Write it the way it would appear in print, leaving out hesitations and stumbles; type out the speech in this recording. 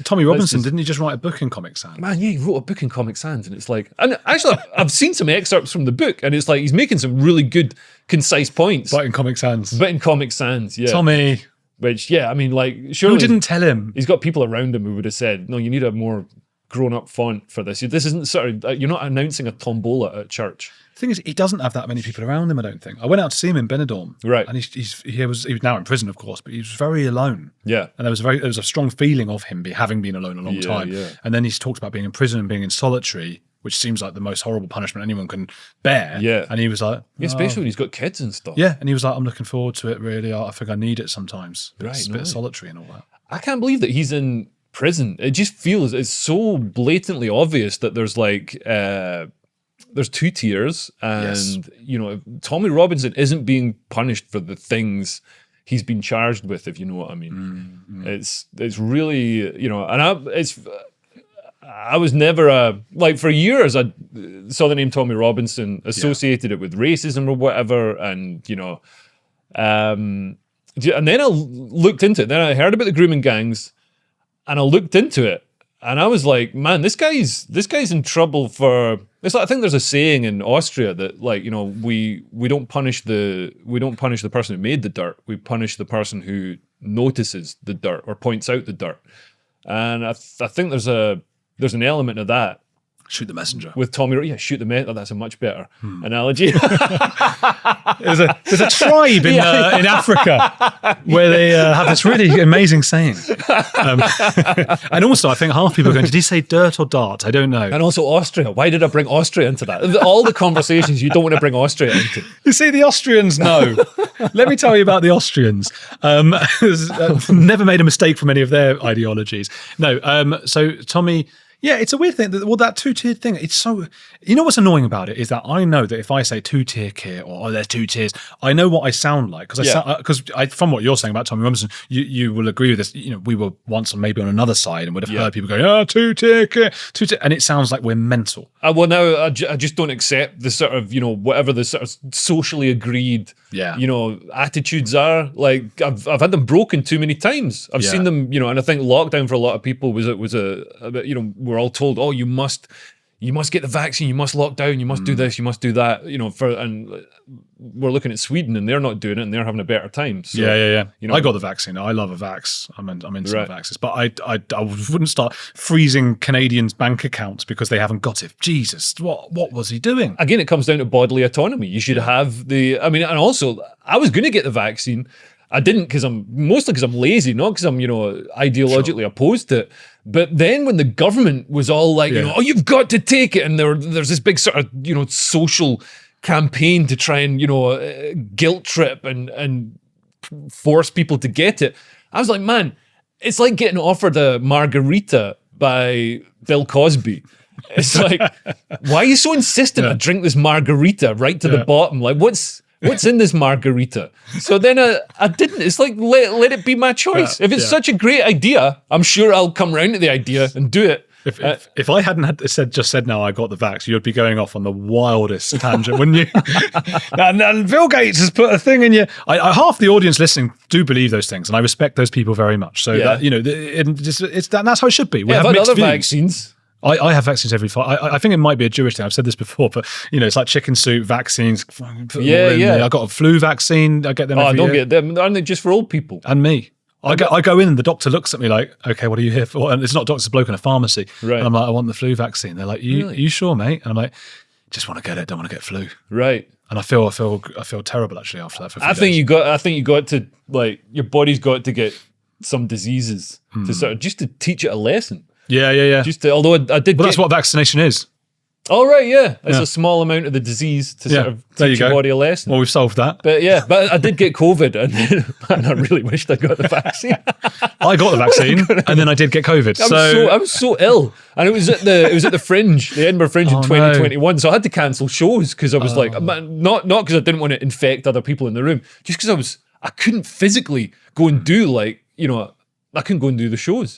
Tommy Robinson, didn't he just write a book in Comic Sans? Man, yeah, he wrote a book in Comic Sans, and it's like, and actually, I've seen some excerpts from the book, and it's like he's making some really good, concise points. But in Comic Sans. Yeah. Tommy. Which, yeah, I mean, like, surely who didn't tell him? He's got people around him who would have said, no, you need a more grown-up font for this. This isn't sort of, you're not announcing a tombola at church. The thing is, he doesn't have that many people around him, I don't think. I went out to see him in Benidorm. Right. And he was now in prison, of course, but he was very alone. Yeah. And there was a strong feeling of him having been alone a long time. Yeah. And then he's talked about being in prison and being in solitary, which seems like the most horrible punishment anyone can bear. Yeah. And he was like... Yeah, especially when he's got kids and stuff. Yeah, and he was like, I'm looking forward to it, really. I think I need it sometimes. Right, It's a bit solitary and all that. I can't believe that he's in prison. It just feels, it's so blatantly obvious that there's like... there's two tiers, and you know, Tommy Robinson isn't being punished for the things he's been charged with, if you know what I mean. It's really, you know, and I was never like, for years I saw the name Tommy Robinson, associated it with racism or whatever, and you know, and then I looked into it. Then I heard about the grooming gangs, and I looked into it. And I was like, man, this guy's in trouble for. It's like, I think there's a saying in Austria that, like, you know, we don't punish the person who made the dirt. We punish the person who notices the dirt or points out the dirt. And I think there's an element of that. Shoot the messenger. With Tommy, shoot the messenger. That's a much better analogy. There's a tribe in Africa where they have this really amazing saying. And also, I think half people are going, did he say dirt or dart? I don't know. And also Austria. Why did I bring Austria into that? All the conversations you don't want to bring Austria into. You see, the Austrians know. Let me tell you about the Austrians. Never made a mistake from any of their ideologies. No, so Tommy... Yeah, it's a weird thing. Well, that two-tiered thing, it's so... You know what's annoying about it is that I know that if I say two-tier here or there's two tiers, I know what I sound like. Because from what you're saying about Tommy Robinson, you will agree with this. You know, we were once maybe on another side and would have heard people going, two-tier here, two-tier... And it sounds like we're mental. Well, now I just don't accept the sort of, you know, whatever the sort of socially agreed, you know, attitudes are. Like, I've had them broken too many times. I've seen them, you know, and I think lockdown for a lot of people was a you know, we're all told, oh, you must get the vaccine, you must lock down, you must do this, you must do that, you know, and we're looking at Sweden and they're not doing it and they're having a better time. So, you know, I got the vaccine. I love a vax. I'm into the vaxes, but I wouldn't start freezing Canadians' bank accounts because they haven't got it. Jesus, what was he doing? Again, it comes down to bodily autonomy. You should have and also I was going to get the vaccine. I didn't because I'm lazy, not because I'm, you know, ideologically opposed to it. But then when the government was all like, you know, oh, you've got to take it, and there's this big sort of, you know, social campaign to try and, you know, guilt trip and force people to get it. I was like, man, it's like getting offered a margarita by Bill Cosby. It's like, why are you so insistent I drink this margarita right to the bottom? Like, what's in this margarita? So then I didn't. It's like, let it be my choice. If it's such a great idea, I'm sure I'll come round to the idea and do it. If I hadn't just said no, I got the vax, you'd be going off on the wildest tangent, wouldn't you? and Bill Gates has put a thing in you. Half the audience listening do believe those things, and I respect those people very much. So that, you know, that's how it should be. We have mixed other views. Vaccines. I have vaccines every 5. I think it might be a Jewish thing. I've said this before, but you know, it's like chicken soup, vaccines. I got a flu vaccine. I get them. I don't get them. Aren't they just for old people? And me. I go in and the doctor looks at me like, okay, what are you here for? And it's not a doctor, it's a bloke in a pharmacy. Right. And I'm like, I want the flu vaccine. They're like, you sure, mate? And I'm like, just want to get it. Don't want to get flu. Right. And I feel terrible actually after that. I think you got to, like, your body's got to get some diseases to sort of just to teach it a lesson. Yeah. Just to, although I did. But that's what vaccination is. Oh, right, yeah. It's a small amount of the disease to sort of teach your body a lesson. Well, we've solved that. But I did get COVID, and I really wished I got the vaccine. I got the vaccine, and then I did get COVID. I was so ill, and it was at the Fringe, the Edinburgh Fringe in 2021. So I had to cancel shows because I was like, not because I didn't want to infect other people in the room, just because I couldn't physically go and do, like, you know, I couldn't go and do the shows.